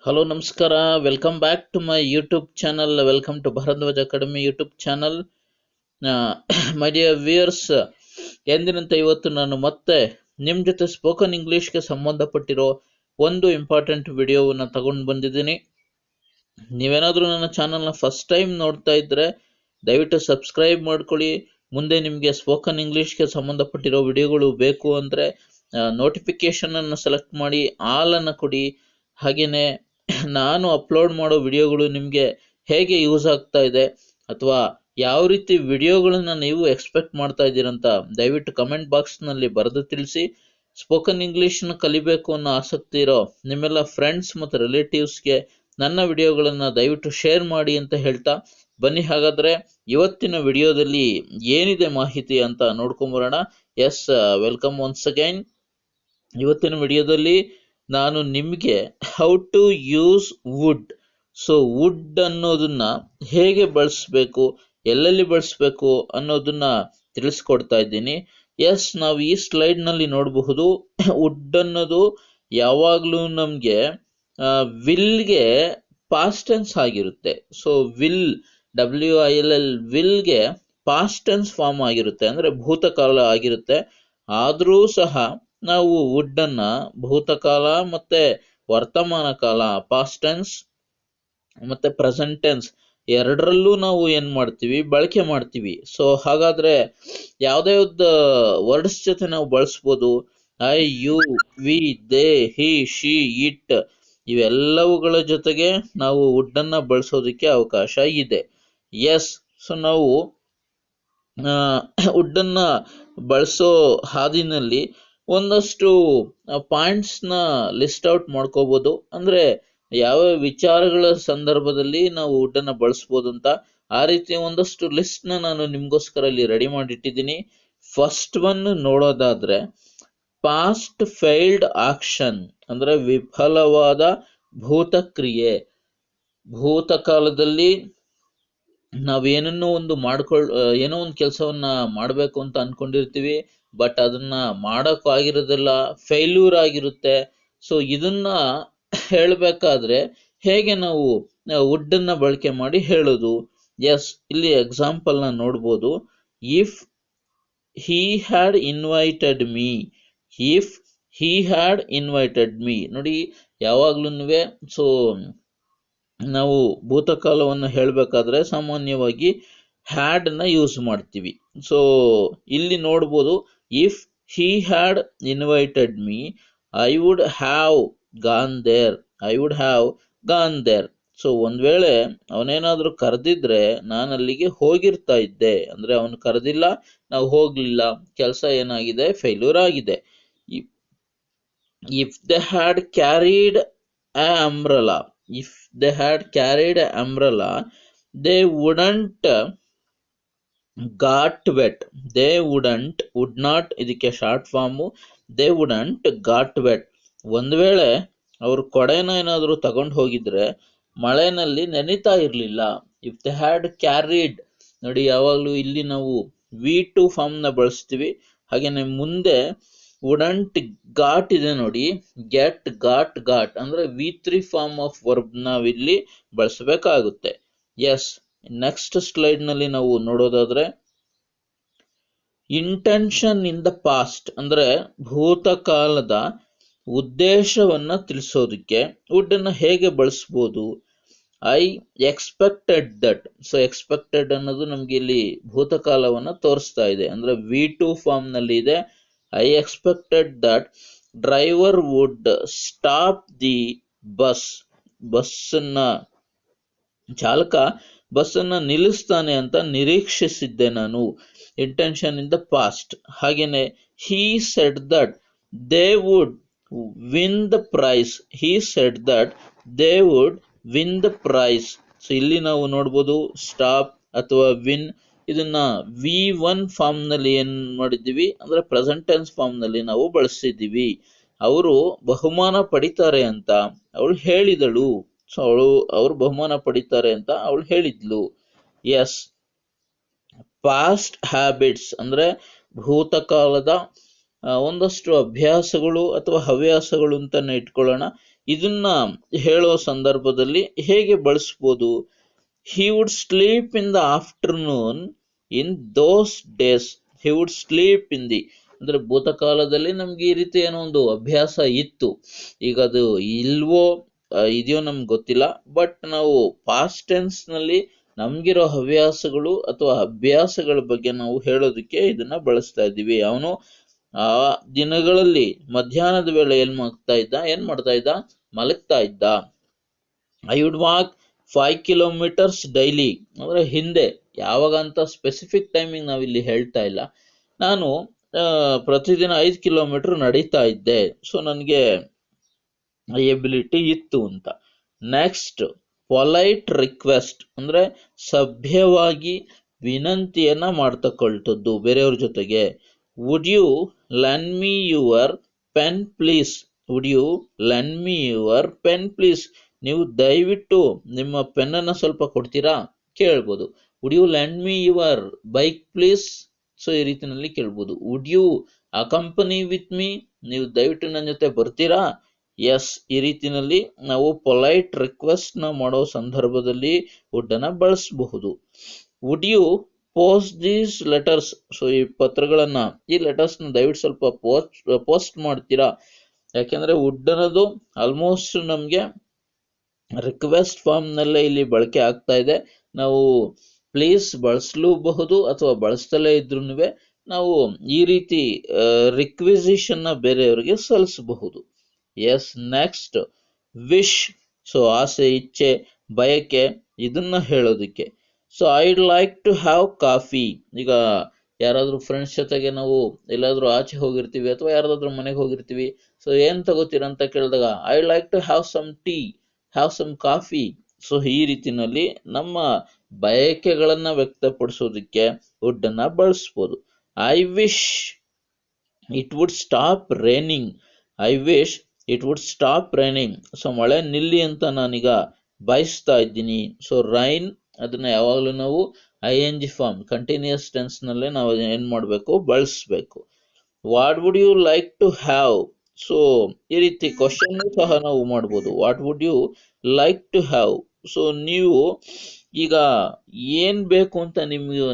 Hello ನಮಸ್ಕಾರ. Welcome back to my YouTube channel. Welcome to Bharadwaj Academy YouTube channel. My dear viewers, ಎಂದಿನಂತೆ ಇವತ್ತು ನಾನು ಮತ್ತೆ ನಿಮ್ಮ ಜೊತೆ ಸ್ಪೋಕನ್ ಇಂಗ್ಲಿಷ್ಗೆ ಸಂಬಂಧಪಟ್ಟಿರೋ ಒಂದು ಇಂಪಾರ್ಟೆಂಟ್ ವಿಡಿಯೋವನ್ನು ತಗೊಂಡು ಬಂದಿದ್ದೀನಿ. ನೀವೇನಾದರೂ ನನ್ನ ಚಾನಲ್ನ ಫಸ್ಟ್ ಟೈಮ್ ನೋಡ್ತಾ ಇದ್ದರೆ ದಯವಿಟ್ಟು ಸಬ್ಸ್ಕ್ರೈಬ್ ಮಾಡ್ಕೊಳ್ಳಿ. ಮುಂದೆ ನಿಮಗೆ ಸ್ಪೋಕನ್ ಇಂಗ್ಲಿಷ್ಗೆ ಸಂಬಂಧಪಟ್ಟಿರೋ ವಿಡಿಯೋಗಳು ಬೇಕು ಅಂದರೆ ನೋಟಿಫಿಕೇಷನನ್ನು ಸೆಲೆಕ್ಟ್ ಮಾಡಿ ಆಲ್ ಅನ್ನು ಕೊಡಿ. ಹಾಗೆಯೇ ನಾನು ಅಪ್ಲೋಡ್ ಮಾಡೋ ವಿಡಿಯೋಗಳು ನಿಮಗೆ ಹೇಗೆ ಯೂಸ್ ಆಗ್ತಾ ಇದೆ ಅಥವಾ ಯಾವ ರೀತಿ ವಿಡಿಯೋಗಳನ್ನ ನೀವು ಎಕ್ಸ್ಪೆಕ್ಟ್ ಮಾಡ್ತಾ ಇದ್ದೀರಂತ ದಯವಿಟ್ಟು ಕಮೆಂಟ್ ಬಾಕ್ಸ್ನಲ್ಲಿ ಬರೆದು ತಿಳಿಸಿ. ಸ್ಪೋಕನ್ ಇಂಗ್ಲಿಷ್ನ ಕಲಿಬೇಕು ಅನ್ನೋ ಆಸಕ್ತಿ ಇರೋ ನಿಮ್ಮೆಲ್ಲ ಫ್ರೆಂಡ್ಸ್ ಮತ್ತು ರಿಲೇಟಿವ್ಸ್ಗೆ ನನ್ನ ವಿಡಿಯೋಗಳನ್ನು ದಯವಿಟ್ಟು ಶೇರ್ ಮಾಡಿ ಅಂತ ಹೇಳ್ತಾ, ಬನ್ನಿ ಹಾಗಾದರೆ ಇವತ್ತಿನ ವಿಡಿಯೋದಲ್ಲಿ ಏನಿದೆ ಮಾಹಿತಿ ಅಂತ ನೋಡ್ಕೊಂಬರೋಣ. Yes, welcome once again. ಇವತ್ತಿನ ವಿಡಿಯೋದಲ್ಲಿ ನಾನು ನಿಮಗೆ how to use would, so would ಅನ್ನೋದನ್ನ ಹೇಗೆ ಬಳಸಬೇಕು, ಎಲ್ಲೆಲ್ಲಿ ಬಳಸಬೇಕು ಅನ್ನೋದನ್ನ ತಿಳಿಸ್ಕೊಡ್ತಾ ಇದ್ದೀನಿ. ಎಸ್, ನಾವು ಈ ಸ್ಲೈಡ್ನಲ್ಲಿ ನೋಡಬಹುದು, ವುಡ್ ಅನ್ನೋದು ಯಾವಾಗಲೂ ನಮಗೆ ವಿಲ್ಗೆ ಪಾಸ್ಟ್ ಟೆನ್ಸ್ ಆಗಿರುತ್ತೆ. ಸೊ ವಿಲ್, WILL, ವಿಲ್ಗೆ ಪಾಸ್ಟ್ ಟೆನ್ಸ್ ಫಾರ್ಮ್ ಆಗಿರುತ್ತೆ, ಅಂದರೆ ಭೂತಕಾಲ ಆಗಿರುತ್ತೆ. ಆದರೂ ಸಹ ನಾವು ವುಡ್ ಅನ್ನ ಭೂತಕಾಲ ಮತ್ತೆ ವರ್ತಮಾನ ಕಾಲ, ಪಾಸ್ಟ್ ಟೆನ್ಸ್ ಮತ್ತೆ ಪ್ರೆಸೆಂಟ್ ಟೆನ್ಸ್ ಎರಡರಲ್ಲೂ ನಾವು ಏನ್ ಮಾಡ್ತೀವಿ, ಬಳಕೆ ಮಾಡ್ತೀವಿ. ಸೊ ಹಾಗಾದ್ರೆ ಯಾವುದೇ ಒಂದು ವರ್ಡ್ಸ್ ಜೊತೆ ನಾವು ಬಳಸ್ಬೋದು. I, you, we, they, he, she, it ಇವೆಲ್ಲವುಗಳ ಜೊತೆಗೆ ನಾವು ವುಡ್ ಅನ್ನ ಬಳಸೋದಕ್ಕೆ ಅವಕಾಶ ಇದೆ. ಎಸ್, ಸೊ ನಾವು ವುಡ್ ಅನ್ನ ಬಳಸೋ ಹಾದಿನಲ್ಲಿ ಒಂದಷ್ಟು ಪಾಯಿಂಟ್ಸ್ನ ಲಿಸ್ಟ್ ಔಟ್ ಮಾಡ್ಕೋಬಹುದು. ಅಂದ್ರೆ ಯಾವ ವಿಚಾರಗಳ ಸಂದರ್ಭದಲ್ಲಿ ನಾವು ವುಡ್ ಅನ್ನ ಬಳಸ್ಬೋದು ಅಂತ ಆ ರೀತಿ ಒಂದಷ್ಟು ಲಿಸ್ಟ್ನ ನಾನು ನಿಮ್ಗೋಸ್ಕರ ಇಲ್ಲಿ ರೆಡಿ ಮಾಡಿಟ್ಟಿದ್ದೀನಿ. ಫಸ್ಟ್ ಒನ್ ನೋಡೋದಾದ್ರೆ ಪಾಸ್ಟ್ ಫೇಲ್ಡ್ ಆಕ್ಷನ್, ಅಂದ್ರೆ ವಿಫಲವಾದ ಭೂತಕ್ರಿಯೆ. ಭೂತಕಾಲದಲ್ಲಿ ನಾವೇನನ್ನೋ ಒಂದು ಏನೋ ಒಂದು ಕೆಲಸವನ್ನ ಮಾಡಬೇಕು ಅಂತ ಅನ್ಕೊಂಡಿರ್ತೀವಿ, ಬಟ್ ಅದನ್ನ ಮಾಡೋಕ್ಕಾಗಿರೋದಿಲ್ಲ, ಫೇಲ್ಯೂರ್ ಆಗಿರುತ್ತೆ. ಸೊ ಇದನ್ನ ಹೇಳಬೇಕಾದ್ರೆ ಹೇಗೆ ನಾವು ವುಡ್ ಅನ್ನ ಬಳಕೆ ಮಾಡಿ ಹೇಳೋದು? ಎಸ್, ಇಲ್ಲಿ ಎಕ್ಸಾಂಪಲ್ ನ ನೋಡ್ಬೋದು. If he had invited me, if he had invited me. ನೋಡಿ, ಯಾವಾಗ್ಲೂ ಸೊ ನಾವು ಭೂತಕಾಲವನ್ನು ಹೇಳಬೇಕಾದ್ರೆ ಸಾಮಾನ್ಯವಾಗಿ ಹ್ಯಾಡ್ ನ ಯೂಸ್ ಮಾಡ್ತೀವಿ. ಸೊ ಇಲ್ಲಿ ನೋಡ್ಬೋದು, if he had invited me, I would have gone there, I would have gone there. So ಒಂದ್ ವೇಳೆ ಅವನೇನಾದ್ರೂ ಕರೆದಿದ್ರೆ ನಾನು ಅಲ್ಲಿಗೆ ಹೋಗಿರ್ತಾ ಇದ್ದೆ. ಅಂದ್ರೆ ಅವನು ಕರೆದಿಲ್ಲ, ನಾವು ಹೋಗ್ಲಿಲ್ಲ, ಕೆಲಸ ಏನಾಗಿದೆ, ಫೇಲ್ಯೂರ್ ಆಗಿದೆ. If they had carried a umbrella, if they had carried an umbrella, they wouldn't got wet. They wouldn't, would not ಇದಕ್ಕೆ short form. they wouldn't got wet. ಒಂದ್ ವೇಳೆ ಅವರು ಕೊಡೆನ ಏನಾದ್ರು ತಗೊಂಡು ಹೋಗಿದ್ರೆ ಮಳೆನಲ್ಲಿ ನೆನಿತಾ ಇರ್ಲಿಲ್ಲ. ಇಫ್ ದೇ ಹ್ಯಾಡ್ ಕ್ಯಾರಿಡ್, ನೋಡಿ ಯಾವಾಗ್ಲೂ ಇಲ್ಲಿ ನಾವು V2 ಫಾರ್ಮ್ ನ ಬಳಸ್ತೀವಿ. ಹಾಗೇನೆ ಮುಂದೆ ವುಡಂಟ್ ಗಾಟ್ ಇದೆ ನೋಡಿ, ಗೆಟ್, ಗಾಟ್ ಅಂದ್ರೆ V3 ಫಾರ್ಮ್ ಆಫ್ ವರ್ಬ್ ನಾವಿಲ್ಲಿ ಬಳಸಬೇಕಾಗುತ್ತೆ. ಎಸ್, ನೆಕ್ಸ್ಟ್ ಸ್ಲೈಡ್ ನಲ್ಲಿ ನಾವು ನೋಡೋದಾದ್ರೆ ಇಂಟೆನ್ಷನ್ ಇನ್ ದ ಪಾಸ್ಟ್, ಅಂದ್ರೆ ಭೂತಕಾಲದ ಉದ್ದೇಶವನ್ನ ತಿಳಿಸೋದಕ್ಕೆ ವುಡ್ ಅನ್ನ ಹೇಗೆ ಬಳಸ್ಬೋದು? I expected that. So expected ಅನ್ನೋದು ನಮ್ಗೆ ಇಲ್ಲಿ ಭೂತಕಾಲವನ್ನ ತೋರಿಸ್ತಾ ಇದೆ, ಅಂದ್ರೆ V2 ಫಾರ್ಮ್ ನಲ್ಲಿ ಇದೆ. I expected that driver would stop the bus. ಬಸ್ಸನ್ನ ಚಾಲಕ ಬಸ್ಸನ್ನ ನಿಲ್ಲಿಸ್ತಾನೆ ಅಂತ ನಿರೀಕ್ಷಿಸಿದ್ದೆ ನಾನು. Intention in the past. ಹಾಗೇನೆ he said that they would win the prize. He said that they would win the prize. So ಇಲ್ಲಿ ನಾವು ನೋಡ್ಬೋದು stop ಅಥವಾ ವಿನ್, ಇದನ್ನ V1 form ನಲ್ಲಿ ಏನ್ ಮಾಡಿದ್ದೀವಿ ಅಂದ್ರೆ ಪ್ರೆಸೆಂಟ್ ಟೆನ್ಸ್ ಫಾರ್ಮ್ ನಲ್ಲಿ ನಾವು ಬಳಸಿದ್ದೀವಿ. ಅವರು ಬಹುಮಾನ ಪಡಿತಾರೆ ಅಂತ ಅವಳು ಹೇಳಿದಳು. ಸೊ ಅವರು ಬಹುಮಾನ ಪಡಿತಾರೆ ಅಂತ ಅವಳು ಹೇಳಿದ್ಲು. ಎಸ್, ಪಾಸ್ಟ್ ಹ್ಯಾಬಿಟ್ಸ್ ಅಂದ್ರೆ ಭೂತಕಾಲದ ಒಂದಷ್ಟು ಅಭ್ಯಾಸಗಳು ಅಥವಾ ಹವ್ಯಾಸಗಳು ಅಂತಾನೆ ಇಟ್ಕೊಳ್ಳೋಣ. ಇದನ್ನ ಹೇಳೋ ಸಂದರ್ಭದಲ್ಲಿ ಹೇಗೆ ಬಳಸ್ಬೋದು? He would sleep in the afternoon in those days. He would sleep in the ಅಂದ್ರೆ ಭೂತಕಾಲದಲ್ಲಿ ನಮ್ಗೆ ಈ ರೀತಿ ಏನೋ ಒಂದು ಅಭ್ಯಾಸ ಇತ್ತು. ಈಗ ಅದು ಇಲ್ವೋ ಇದೆಯೋ ನಮ್ಗೆ ಗೊತ್ತಿಲ್ಲ. ಬಟ್ ನಾವು ಪಾಸ್ಟ್ ಟೆನ್ಸ್ ನಲ್ಲಿ ನಮ್ಗಿರೋ ಹವ್ಯಾಸಗಳು ಅಥವಾ ಅಭ್ಯಾಸಗಳ ಬಗ್ಗೆ ನಾವು ಹೇಳೋದಕ್ಕೆ ಇದನ್ನ ಬಳಸ್ತಾ ಇದ್ದೀವಿ. ಅವನು ಆ ದಿನಗಳಲ್ಲಿ ಮಧ್ಯಾಹ್ನದ ವೇಳೆ ಏನ್ ಮಾಡ್ತಾ ಇದ್ದ? ಮಲಗ್ತಾ ಇದ್ದ. I would walk 5 kilometres daily. ಅಂದ್ರೆ ಹಿಂದೆ ಯಾವಾಗ ಅಂತ ಸ್ಪೆಸಿಫಿಕ್ ಟೈಮಿಂಗ್ ನಾವಿಲ್ಲಿ ಹೇಳ್ತಾ ಇಲ್ಲ. ನಾನು ಪ್ರತಿದಿನ 5 ಕಿಲೋಮೀಟರ್ ನಡೀತಾ ಇದ್ದೆ. ಸೊ ನನಗೆ ಎಬಿಲಿಟಿ ಇತ್ತು ಅಂತ. ನೆಕ್ಸ್ಟ್, ಪೊಲೈಟ್ ರಿಕ್ವೆಸ್ಟ್ ಅಂದ್ರೆ ಸಭ್ಯವಾಗಿ ವಿನಂತಿಯನ್ನ ಮಾಡ್ತಕ್ಕಂಥದ್ದು ಬೇರೆಯವ್ರ ಜೊತೆಗೆ. Would you lend me your pen please? Would you lend me your pen please? ನೀವು ದಯವಿಟ್ಟು ನಿಮ್ಮ ಪೆನ್ನನ್ನು ಸ್ವಲ್ಪ ಕೊಡ್ತೀರಾ ಕೇಳ್ಬೋದು. Would you lend me your bike please? So ಈ ರೀತಿನಲ್ಲಿ ಕೇಳ್ಬೋದು. Would you accompany with me? ನೀವು ದಯವಿಟ್ಟು ನನ್ನ ಜೊತೆ ಬರ್ತೀರಾ? ಎಸ್. ಈ ರೀತಿನಲ್ಲಿ ನಾವು ಪೊಲೈಟ್ ರಿಕ್ವೆಸ್ಟ್ ನ ಮಾಡೋ ಸಂದರ್ಭದಲ್ಲಿ ವುಡ್ ಅನ್ನ ಬಳಸಬಹುದು. Would you post these letters? So ಈ ಪತ್ರಗಳನ್ನ, ಈ ಲೆಟರ್ಸ್ ನ ದಯವಿಟ್ಟು ಸ್ವಲ್ಪ ಪೋಸ್ಟ್ ಮಾಡ್ತೀರಾ? ಯಾಕೆಂದ್ರೆ ವುಡ್ ಅನ್ನೋದು ಆಲ್ಮೋಸ್ಟ್ ನಮ್ಗೆ ರಿಕ್ವೆಸ್ಟ್ ಫಾರ್ಮ್ ನಲ್ಲೇ ಇಲ್ಲಿ ಬಳಕೆ ಆಗ್ತಾ ಇದೆ. ನಾವು ಪ್ಲೀಸ್ ಬಳಸಲೂಬಹುದು ಅಥವಾ ಬಳಸ್ತಲೇ ಇದ್ರೂ ನಾವು ಈ ರೀತಿ ರಿಕ್ವಿಸಿಷನ್ ನ ಬೇರೆಯವರಿಗೆ ಸಲ್ಲಿಸಬಹುದು. ಎಸ್. Next, wish. ಸೊ ಆಸೆ, ಇಚ್ಛೆ, ಬಯಕೆ, ಇದನ್ನ ಹೇಳೋದಿಕ್ಕೆ. So I'd like to have coffee. ಈಗ ಯಾರಾದ್ರೂ ಫ್ರೆಂಡ್ಸ್ ಜೊತೆಗೆ ನಾವು ಎಲ್ಲಾದ್ರೂ ಆಚೆ ಹೋಗಿರ್ತೀವಿ ಅಥವಾ ಯಾರಾದ್ರೂ ಮನೆಗೆ ಹೋಗಿರ್ತೀವಿ. ಸೊ ಏನ್ ತಗೋತೀರಾ ಅಂತ ಕೇಳಿದಾಗ I like to have some tea, have some coffee. So ಈ ರೀತಿನಲ್ಲಿ ನಮ್ಮ ಬಯಕೆಗಳನ್ನ ವ್ಯಕ್ತಪಡಿಸೋದಕ್ಕೆ ವುಡ್ ಅನ್ನ ಬಳಸ್ಬೋದು. I wish it would stop raining. I wish it would stop raining. So ಮಳೆ ನಿಲ್ಲಿ ಅಂತ ನಾನೀಗ ಬಯಸ್ತಾ ಇದ್ದೀನಿ. ಸೊ ರೈನ್ ಅದನ್ನ ಯಾವಾಗಲೂ ನಾವು ING ಫಾರ್ಮ್ ಕಂಟಿನ್ಯೂಸ್ ಟೆನ್ಸ್ ನಲ್ಲೇ ನಾವು ಏನ್ ಮಾಡಬೇಕು? ಬಳಸಬೇಕು. What would you like to have? So ಈ ರೀತಿ ಕ್ವಶನ್ ಸಹ ನಾವು ಮಾಡ್ಬೋದು. What would you like to have? So ನೀವು ಈಗ ಏನ್ ಬೇಕು ಅಂತ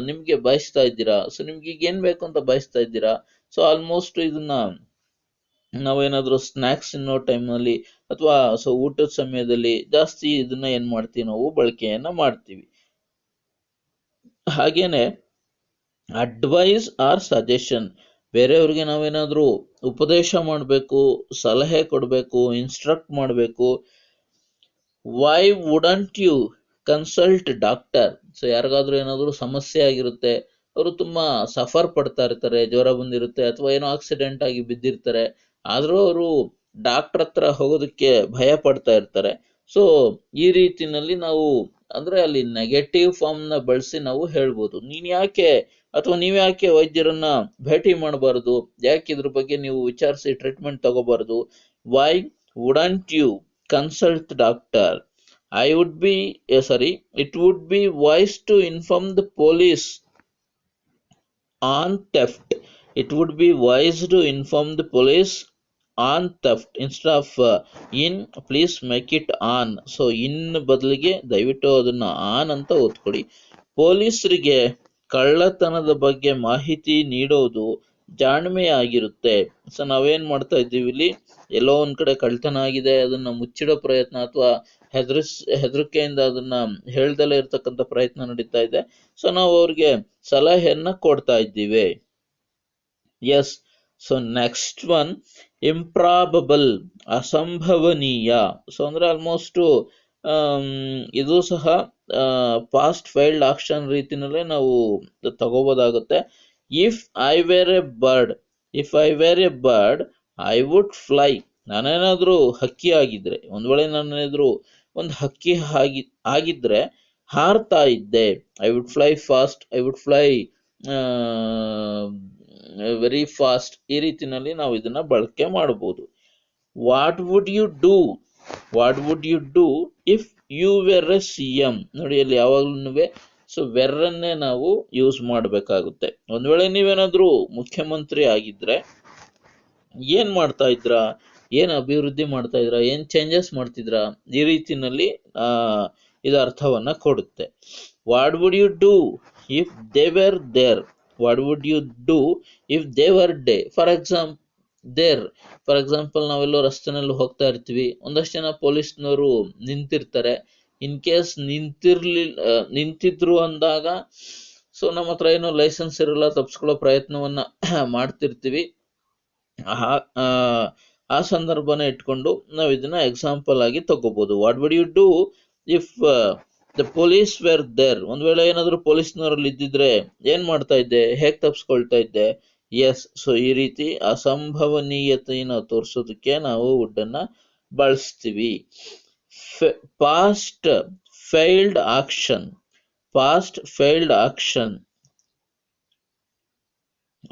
ನಿಮ್ಗೆ ಬಯಸ್ತಾ ಇದ್ದೀರಾ? ಸೊ ನಿಮ್ಗೆ ಈಗ ಏನ್ ಬೇಕು ಅಂತ ಬಯಸ್ತಾ ಇದ್ದೀರಾ? ಸೊ ಆಲ್ಮೋಸ್ಟ್ ಇದನ್ನ ನಾವೇನಾದ್ರೂ ಸ್ನಾಕ್ಸ್ ತಿನ್ನೋ ಟೈಮ್ನಲ್ಲಿ ಅಥವಾ ಸೊ ಊಟದ ಸಮಯದಲ್ಲಿ ಜಾಸ್ತಿ ಇದನ್ನ ಏನ್ ಮಾಡ್ತೀವಿ? ನಾವು ಬಳಕೆಯನ್ನ ಮಾಡ್ತೀವಿ. ಹಾಗೇನೆ ಅಡ್ವೈಸ್ ಆರ್ ಸಜೆಷನ್. ಬೇರೆಯವ್ರಿಗೆ ನಾವೇನಾದ್ರೂ ಉಪದೇಶ ಮಾಡಬೇಕು, ಸಲಹೆ ಕೊಡಬೇಕು, ಇನ್ಸ್ಟ್ರಕ್ಟ್ ಮಾಡಬೇಕು. Why wouldn't you consult doctor? So ಯಾರಿಗಾದ್ರೂ ಏನಾದ್ರೂ ಸಮಸ್ಯೆ ಆಗಿರುತ್ತೆ, ಅವರು ತುಂಬಾ ಸಫರ್ ಪಡ್ತಾ ಇರ್ತಾರೆ, ಜ್ವರ ಬಂದಿರುತ್ತೆ ಅಥವಾ ಏನೋ ಆಕ್ಸಿಡೆಂಟ್ ಆಗಿ ಬಿದ್ದಿರ್ತಾರೆ, ಆದ್ರೂ ಅವರು ಡಾಕ್ಟರ್ ಹತ್ರ ಹೋಗೋದಕ್ಕೆ ಭಯ ಪಡ್ತಾ ಇರ್ತಾರೆ. ಸೊ ಈ ರೀತಿನಲ್ಲಿ ನಾವು ಅಂದ್ರೆ ಅಲ್ಲಿ ನೆಗೆಟಿವ್ ಫಾರ್ಮ್ ನ ಬಳಸಿ ನಾವು ಹೇಳ್ಬೋದು. ನೀನ್ ಯಾಕೆ ಅಥವಾ ನೀವ್ ಯಾಕೆ ವೈದ್ಯರನ್ನ ಭೇಟಿ ಮಾಡಬಾರದು? ಯಾಕೆ ಇದ್ರ ಬಗ್ಗೆ ನೀವು ವಿಚಾರಿಸಿ ಟ್ರೀಟ್ಮೆಂಟ್ ತಗೋಬಾರದು? Why wouldn't you consult doctor? It would be wise to inform the police on theft. It would be wise to inform the police on theft instead of in. Please make it on. So in ಬದಲಿಗೆ ದಯವಿಟ್ಟು ಅದನ್ನ on ಅಂತ ಓದ್ಕೊಡಿ. ಪೊಲೀಸರಿಗೆ ಕಳ್ಳತನದ ಬಗ್ಗೆ ಮಾಹಿತಿ ನೀಡೋದು ಜಾಣ್ಮೆಯಾಗಿರುತ್ತೆ. So ನಾವೇನ್ ಮಾಡ್ತಾ ಇದ್ದೀವಿ ಇಲ್ಲಿ? ಎಲ್ಲೋ ಒಂದ್ ಕಡೆ ಕಳ್ಳತನ ಆಗಿದೆ, ಅದನ್ನ ಮುಚ್ಚಿಡೋ ಪ್ರಯತ್ನ ಅಥವಾ ಹೆದರಿಕೆಯಿಂದ ಅದನ್ನ ಹೇಳ್ದಲೇ ಇರ್ತಕ್ಕಂಥ ಪ್ರಯತ್ನ ನಡೀತಾ ಇದೆ. ಸೊ ನಾವು ಅವ್ರಿಗೆ ಸಲಹೆಯನ್ನ ಕೊಡ್ತಾ ಇದ್ದೀವಿ. Yes. So next one, improbable, ಅಸಂಭವನೀಯ. ಸೊ ಅಂದ್ರೆ ಆಲ್ಮೋಸ್ಟ್ ಇದು ಸಹ ಪಾಸ್ಟ್ ಫೈಲ್ಡ್ ಆಕ್ಷನ್ ರೀತಿನಲ್ಲೇ ನಾವು ತಗೋಬೋದಾಗುತ್ತೆ. If I were a bird I would fly. ನಾನೇನಾದ್ರೂ ಹಕ್ಕಿ ಆಗಿದ್ರೆ, ಒಂದ್ ವೇಳೆ ನಾನೇನಾದ್ರೂ ಒಂದು ಹಕ್ಕಿ ಆಗಿದ್ರೆ ಹಾರ್ತಾ ಇದ್ದೆ. I would fly fast, I would fly very fast. ಈ ರೀತಿನಲ್ಲಿ ನಾವು ಇದನ್ನ ಬಳಕೆ ಮಾಡಬಹುದು. What would you do? What would you do if you were a CM? ನೋಡಿ, ಅಲ್ಲಿ ಯಾವಾಗ್ಲೂ ಸೊ ವೆರ್ರನ್ನೇ ನಾವು ಯೂಸ್ ಮಾಡಬೇಕಾಗುತ್ತೆ. ಒಂದ್ ವೇಳೆ ನೀವೇನಾದ್ರೂ ಮುಖ್ಯಮಂತ್ರಿ ಆಗಿದ್ರೆ ಏನ್ ಮಾಡ್ತಾ ಇದ್ರಾ, ಏನ್ ಅಭಿವೃದ್ಧಿ ಮಾಡ್ತಾ ಇದ್ರಾ, ಏನ್ ಚೇಂಜಸ್ ಮಾಡ್ತಿದ್ರಾ, ಈ ರೀತಿನಲ್ಲಿ ಆ ಇದು ಅರ್ಥವನ್ನ ಕೊಡುತ್ತೆ. What would you do if they were there, what would you do if they were there. For example ನಾವೆಲ್ಲೋ ರಸ್ತೆನಲ್ಲಿ ಹೋಗ್ತಾ ಇರ್ತೀವಿ, ಒಂದಷ್ಟು ಜನ ಪೊಲೀಸ್ನವರು ನಿಂತಿರ್ತಾರೆ. ಇನ್ ಕೇಸ್ ನಿಂತಿದ್ರು ಅಂದಾಗ, ಸೊ ನಮ್ಮ ಹತ್ರ ಏನೋ ಲೈಸೆನ್ಸ್ ಇರಲ್ಲ, ತಪ್ಪಿಸ್ಕೊಳ್ಳೋ ಪ್ರಯತ್ನವನ್ನ ಮಾಡ್ತಿರ್ತೀವಿ. ಆ ಆ ಸಂದರ್ಭನ ಇಟ್ಕೊಂಡು ನಾವು ಇದನ್ನ ಎಕ್ಸಾಂಪಲ್ ಆಗಿ ತಗೋಬಹುದು. What would you do if the police were there. ಒಂದ್ ವೇಳೆ ಏನಾದ್ರು ಪೊಲೀಸ್ನವರಲ್ಲಿ ಇದ್ದಿದ್ರೆ ಏನ್ ಮಾಡ್ತಾ ಇದ್ದೆ, ಹೇಗ್ ತಪ್ಸ್ಕೊಳ್ತಾ ಇದ್ದೆ. ಎಸ್, ಸೊ ಈ ರೀತಿ ಅಸಂಭವನೀಯತೆಯನ್ನು ತೋರಿಸೋದಕ್ಕೆ ನಾವು ವುಡ್ ಅನ್ನ ಬಳಸ್ತೀವಿ. Past failed action, past failed action.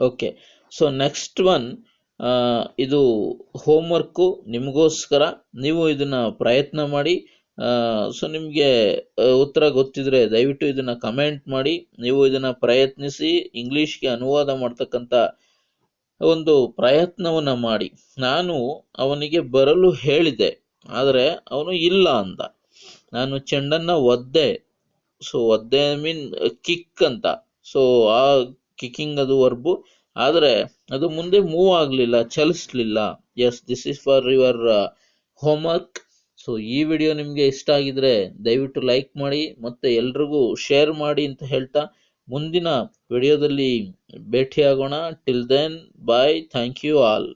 Okay, so next one, ಇದು ಹೋಮ್ವರ್ಕು ನಿಮಗೋಸ್ಕರ. ನೀವು ಇದನ್ನ ಪ್ರಯತ್ನ ಮಾಡಿ. ಸೊ ನಿಮಗೆ ಉತ್ತರ ಗೊತ್ತಿದ್ರೆ ದಯವಿಟ್ಟು ಇದನ್ನ ಕಮೆಂಟ್ ಮಾಡಿ. ನೀವು ಇದನ್ನ ಪ್ರಯತ್ನಿಸಿ ಇಂಗ್ಲಿಷ್ಗೆ ಅನುವಾದ ಮಾಡ್ತಕ್ಕಂಥ ಒಂದು ಪ್ರಯತ್ನವನ್ನ ಮಾಡಿ. ನಾನು ಅವನಿಗೆ ಬರಲು ಹೇಳಿದೆ, ಆದರೆ ಅವನು ಇಲ್ಲ ಅಂದ. ನಾನು ಚೆಂಡನ್ನ ಒದ್ದೆ. ಸೊ ಒದ್ದೆ ಮೀನ್ ಕಿಕ್ ಅಂತ. ಸೊ ಆ ಕಿಕ್ಕಿಂಗ್ ಅದು ವರ್ಬು, ಆದರೆ ಅದು ಮುಂದೆ ಮೂವ್ ಆಗ್ಲಿಲ್ಲ, ಚಲಿಸ್ಲಿಲ್ಲ. Yes, this is for your homework. So ಈ ವಿಡಿಯೋ ನಿಮ್ಗೆ ಇಷ್ಟ ಆಗಿದ್ರೆ ದಯವಿಟ್ಟು ಲೈಕ್ ಮಾಡಿ, ಮತ್ತೆ ಎಲ್ರಿಗೂ ಶೇರ್ ಮಾಡಿ ಅಂತ ಹೇಳ್ತಾ ಮುಂದಿನ ವಿಡಿಯೋದಲ್ಲಿ ಭೇಟಿಯಾಗೋಣ. Till then, bye, thank you all.